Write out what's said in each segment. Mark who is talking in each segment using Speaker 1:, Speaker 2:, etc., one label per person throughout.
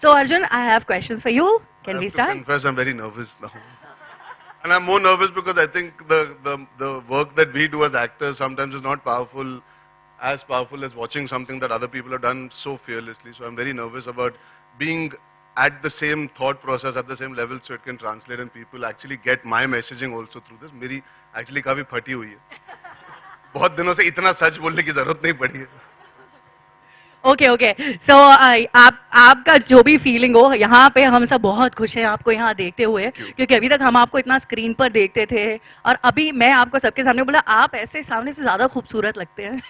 Speaker 1: So Arjun, I have questions for you.
Speaker 2: I
Speaker 1: Can we
Speaker 2: have to
Speaker 1: start?
Speaker 2: confess, I'm very nervous now. And I'm more nervous because I think the work that we do as actors sometimes is not as powerful as watching something that other people have done so fearlessly. So I'm very nervous about being at the same thought process, at the same level, so it can translate and people actually get my messaging also through this. मेरी actually काफी फटी हुई है. बहुत दिनों से इतना सच बोलने की जरूरत नहीं पड़ी है.
Speaker 1: ओके ओके सो आप आपका जो भी फीलिंग हो, यहाँ पे हम सब बहुत खुश हैं आपको यहाँ देखते हुए, क्योंकि अभी तक हम आपको इतना स्क्रीन पर देखते थे और अभी मैं आपको सबके सामने बोला आप ऐसे सामने से ज्यादा खूबसूरत लगते हैं.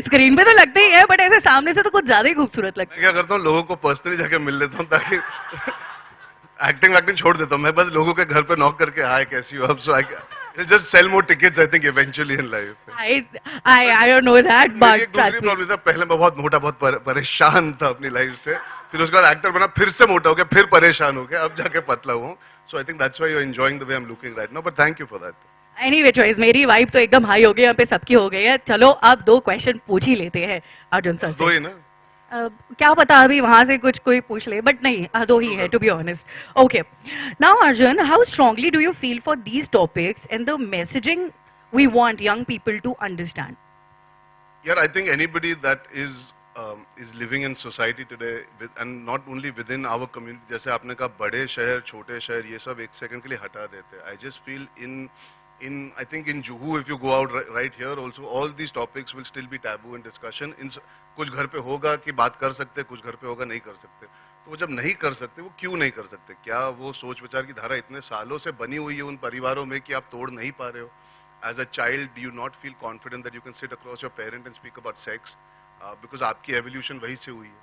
Speaker 1: स्क्रीन पे तो लगते ही है, बट ऐसे सामने से तो कुछ ज्यादा ही खूबसूरत लगते
Speaker 2: मैं क्या करता हूँ लोगों को पर्सनली जाके मिल लेता हूँ ताकि एक्टिंग वैक्टिंग छोड़ देता हूँ मैं बस लोगों के घर पे नॉक करके हाय कैसी हो अब so I just sell more tickets I think eventually in life
Speaker 1: हैं. आई डोंट नो दैट
Speaker 2: मेरी
Speaker 1: बट
Speaker 2: एक दूसरी प्रॉब्लम था पहले मैं बहुत मोटा बहुत परेशान था अपनी लाइफ से फिर उसके बाद एक्टर बना फिर से मोटा हो गया फिर परेशान हो गया अब जाके पतला हुआ so I think that's why you are enjoying the way I am looking right now but thank you for that
Speaker 1: anyway choice मेरी वाइब तो एकदम हाई हो गई, यहाँ पे सबकी हो गई है. चलो अब दो क्वेश्चन पूछ ही लेते हैं अर्जुन सर
Speaker 2: दो
Speaker 1: से.
Speaker 2: ही ना
Speaker 1: क्या पता अभी वहां से कुछ कोई पूछ ले, बट नहीं दो ही है to be honest. Okay now Arjun, how strongly do you feel for these topics and the messaging we want young people to understand?
Speaker 2: Yeah, I think anybody that is living in society today, and not only within our community, जैसे आपने कहा बड़े शहर, छोटे शहर, ये सब एक सेकंड के लिए हटा देते हैं. I just feel I think in Juhu, if you go out right here also, all these topics will still be taboo in discussion. कुछ घर पे होगा कि बात कर सकते, कुछ घर पे होगा नहीं कर सकते. तो वो जब नहीं कर सकते, वो क्यों नहीं कर सकते? क्या वो सोच विचार की धारा इतने सालों से बनी हुई है उन परिवारों में कि आप तोड़ नहीं पा रहे हो? As a child, do you not feel confident that you can sit across your parent and speak about sex? Because आपकी evolution वही से हुई है.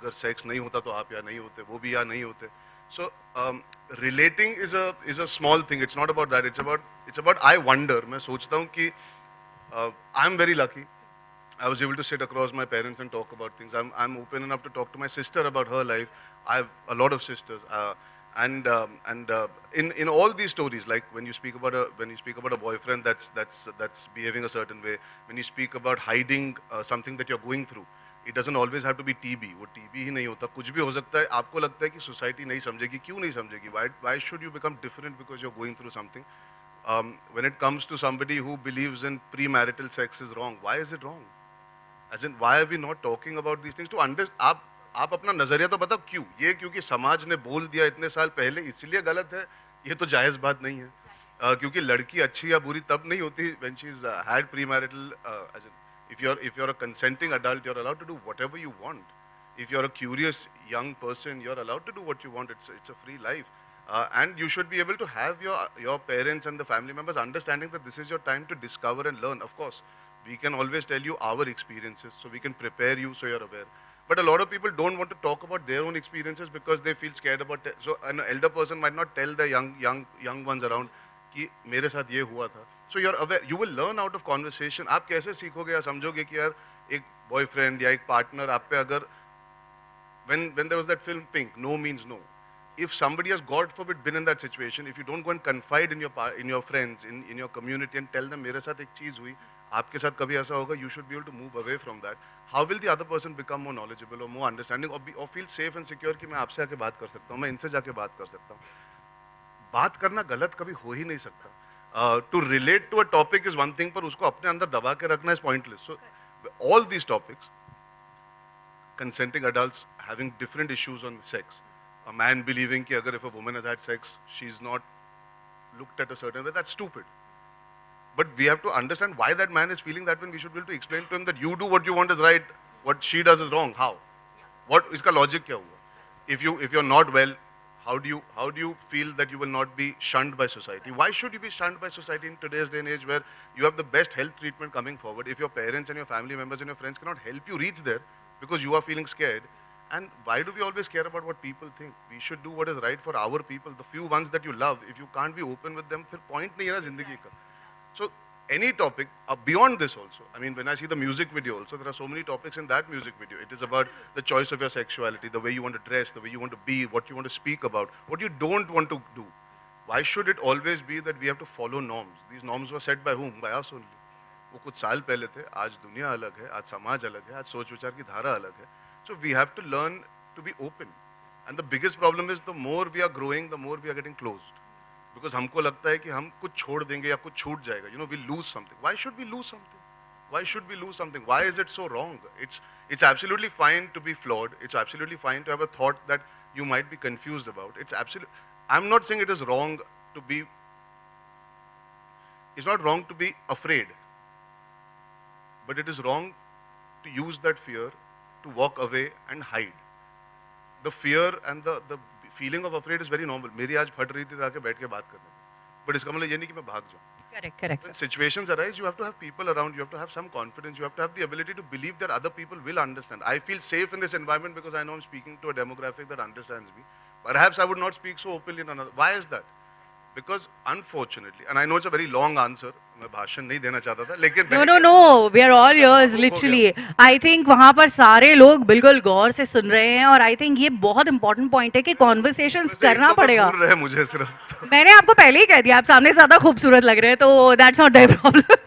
Speaker 2: अगर sex नहीं होता तो आप या नहीं होते, वो भी या नहीं होते. So relating is a small thing. It's not about that. It's about I wonder. मैं सोचता हूँ कि I'm very lucky. I was able to sit across my parents and talk about things. I'm open enough to talk to my sister about her life. I have a lot of sisters. And in all these stories, like when you speak about a boyfriend that's behaving a certain way, when you speak about hiding something that you're going through, it doesn't always have to be TB. वो TB ही नहीं होता, कुछ भी हो सकता है. आपको लगता है कि society नहीं समझेगी, क्यों नहीं समझेगी? Why should you become different because you're going through something? When it comes to somebody who believes in premarital sex is wrong, why is it wrong? As in, why are we not talking about these things to understand? आप अपना नजरिया तो बताओ क्यों? ये क्योंकि समाज ने बोल दिया इतने साल पहले इसलिए गलत है? ये तो जायज बात नहीं है. क्योंकि लड़की अच्छी या बुरी तब नहीं होती when she's had premarital. As in, if you're a consenting adult, you're allowed to do whatever you want. If you're a curious young person, you're allowed to do what you want. It's a free life, and you should be able to have your parents and the family members understanding that this is your time to discover and learn. Of course, we can always tell you our experiences, so we can prepare you so you're aware. But a lot of people don't want to talk about their own experiences because they feel scared about it. So an elder person might not tell the young ones around कि मेरे साथ ये हुआ था. So you're aware. You will learn out of conversation. आप कैसे सीखोगे या समझोगे कि यार एक boyfriend या एक partner आप पे अगर when there was that film Pink, no means no. If somebody has, God forbid, been in that situation, if you don't go and confide in your friends, in your community and tell them मेरे साथ एक चीज हुई, आपके साथ कभी ऐसा होगा, you should be able to move away from that. How will the other person become more knowledgeable or more understanding or feel safe and secure कि मैं आपसे आके बात कर सकता हूँ, मैं इनसे जाके बात कर सकता हूँ. बात करना गलत कभी हो ही नहीं सकता. To relate to a topic is one thing, पर उसको अपने अंदर दबा के रखना is pointless. So all these topics, consenting adults having different issues on sex, a man believing कि अगर if a woman has had sex, she's not looked at a certain way, that's stupid. But we have to understand why that man is feeling that way. We should be able to explain to him that you do what you want is right, what she does is wrong. How? What इसका logic क्या हुआ? If you're not well, how do you feel that you will not be shunned by society? Why should you be shunned by society in today's day and age where you have the best health treatment coming forward? If your parents and your family members and your friends cannot help you reach there because you are feeling scared, and why do we always care about what people think? We should do what is right for our people, the few ones that you love. If you can't be open with them, फिर point नहीं है ना जिंदगी का. So any topic beyond this also. I mean, when I see the music video also, there are so many topics in that music video. It is about the choice of your sexuality, the way you want to dress, the way you want to be, what you want to speak about, what you don't want to do. Why should it always be that we have to follow norms? These norms were set by whom? By us only. वो कुछ साल पहले थे, आज दुनिया अलग है, आज समाज अलग है, आज सोच विचार की धारा अलग है. So we have to learn to be open. And the biggest problem is the more we are growing, the more we are getting closed. Because हमको लगता है कि हम कुछ छोड़ देंगे या कुछ छूट जाएगा. You know, we lose something. Why should we lose something? Why should we lose something? Why is it so wrong? It's absolutely fine to be flawed. It's absolutely fine to have a thought that you might be confused about. I'm not saying it is wrong to be. It's not wrong to be afraid. But it is wrong to use that fear to walk away and hide. The fear and the feeling of afraid is very normal. मेरी आज फट रही थी तो आके बैठ के बात करने में. But इसका मतलब ये नहीं कि मैं भाग जाऊँ.
Speaker 1: Correct.
Speaker 2: When situations arise, you have to have people around. You have to have some confidence. You have to have the ability to believe that other people will understand. I feel safe in this environment because I know I'm speaking to a demographic that understands me. Perhaps I would not speak so openly in another. Why is that? Because unfortunately, and I know it's a very long answer. मैं भाषण नहीं देना चाहता था, लेकिन
Speaker 1: No. We are all yours, literally. I think वहाँ पर सारे लोग बिल्कुल गौर से सुन रहे हैं और I think ये बहुत important point है कि conversations करना पड़ेगा.
Speaker 2: दूर रहे मुझे सिर्फ.
Speaker 1: मैंने आपको पहले ही कह दिया, आप सामने से ज़्यादा खूबसूरत लग रहे हैं, तो that's not their problem.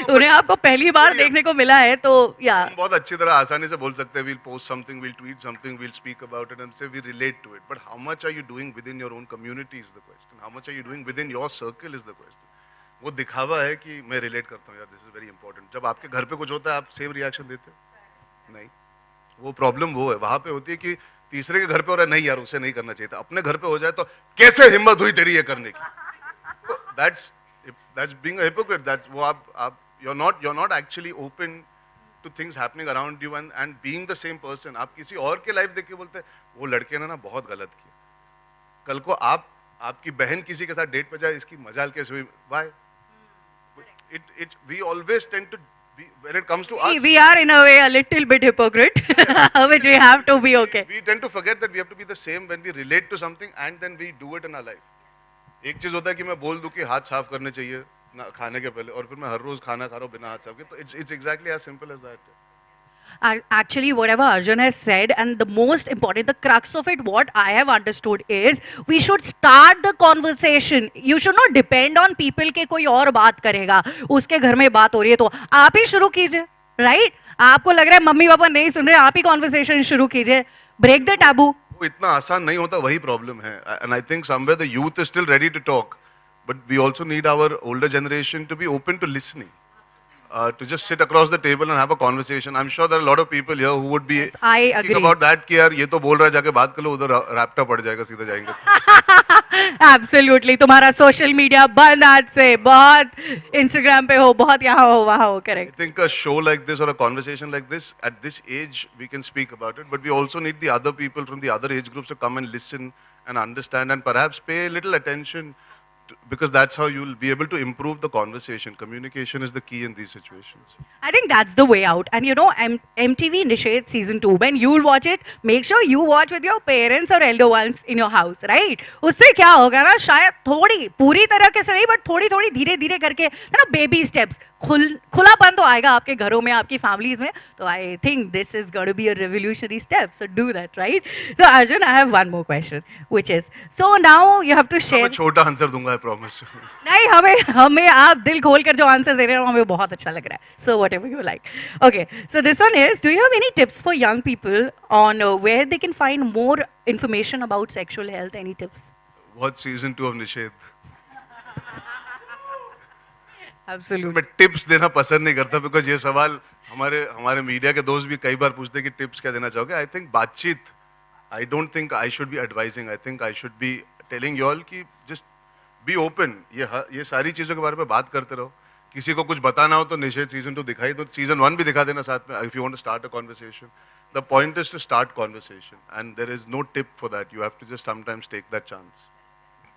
Speaker 1: उन्हें आपको पहली बार देखने को मिला है, तो या.
Speaker 2: हम बहुत अच्छी तरह आसानी से बोल सकते हैं, we'll post something, we'll tweet something, we'll speak about it and say we relate to it. But how much are you doing within your own community is the question. How much are you doing within your circle is the question. वो दिखावा है कि मैं relate करता हूँ यार, this is very important. जब आपके घर पे कुछ होता है आप सेम रिएक्शन देते हो? नहीं. वो प्रॉब्लम वो है, वहां पे होती है कि तीसरे के घर पे हो रहा है, नहीं यार उसे नहीं करना चाहिए था. अपने घर पे हो जाए तो कैसे हिम्मत हुई तेरी ये करने की. That's being a hypocrite. That's वो आप you're not actually open to things happening around you and being the same person. आप किसी और के लाइफ देख के बोलते हैं वो लड़के ने ना बहुत गलत किया. कल को आपकी बहन किसी के साथ डेट पे जाए, इसकी मजाल कैसे हुई? Why? We always tend to be, when it comes to us,
Speaker 1: we are in a way a little bit hypocrite, which we have to be okay.
Speaker 2: We tend to forget that we have to be the same when we relate to something and then we do it in our life. एक चीज होता है कि मैं बोल दूं कि हाथ साफ करने चाहिए ना खाने के पहले, और फिर मैं हर रोज खाना खा रहा हूँ बिना हाथ साफ के, तो it's exactly as simple as that.
Speaker 1: Actually, whatever Arjun has said, and the most important, the crux of it, what I have understood is, we should start the conversation. You should not depend on people के कोई और बात करेगा, उसके घर में बात हो रही है तो आप ही शुरू कीजिए, right? आपको लग रहा है मम्मी पापा नहीं सुन रहे, आप ही conversation शुरू कीजिए, break the taboo.
Speaker 2: वो इतना आसान नहीं होता, वही प्रॉब्लम है. And I think somewhere the youth is still ready to talk, but we also need our older generation to be open to listening. To just sit across the table and have a conversation. I'm sure there are a lot of people here who would be
Speaker 1: I
Speaker 2: thinking
Speaker 1: agree
Speaker 2: about that कि यार ये तो बोल रहा है, जाके बात कर लो, उधर रैप्टा पड़ जाएगा, सीधा जाएंगे तो.
Speaker 1: Absolutely. तुम्हारा social media बंद आज से, बहुत Instagram पे हो, बहुत यहाँ हो, वहाँ हो, correct.
Speaker 2: I think a show like this or a conversation like this, at this age, we can speak about it, but we also need the other people from the other age groups to come and listen and understand and perhaps pay a little attention, because that's how you'll be able to improve the conversation. Communication is the key in these situations.
Speaker 1: I think that's the way out. And you know, MTV Nishad season 2, when you'll watch it, make sure you watch with your parents or elder ones in your house, right? उससे क्या होगा ना, शायद थोड़ी पूरी तरह के से नहीं, but थोड़ी थोड़ी धीरे धीरे करके ना, baby steps, खुलापन तो आएगा आपके घरों में, आपकी families में. तो I think this is going to be a revolutionary step. So do that, right? So Arjun, I have one more question, which is, so now you have to share.
Speaker 2: मैं छोटा आंसर दूंगा, I promise.
Speaker 1: नहीं, हमें आप दिल खोल कर जो आंसर दे रहे हो हमें बहुत अच्छा लग रहा है. So whatever you like. Okay, so this one is, do you have any tips for young people on where they can find more information about sexual health? Any tips?
Speaker 2: Watch season 2 of Nishad.
Speaker 1: Absolutely.
Speaker 2: मैं tips देना पसंद नहीं करता, because ये सवाल हमारे media के दोस्त भी कई बार पूछते हैं कि टिप्स क्या देना चाहोगे. आई थिंक बातचीत, I don't think I should be advising, I think I should be telling you all कि जस्ट बी ओपन. ये सारी चीजों के बारे में बात करते रहो. किसी को कुछ बताना हो तो निषेध सीजन 2 दिखाई दो, सीजन 1 भी दिखा देना साथ में, if you want to start a conversation. The point is to start conversation and there is no tip for that. You have to just sometimes take that chance.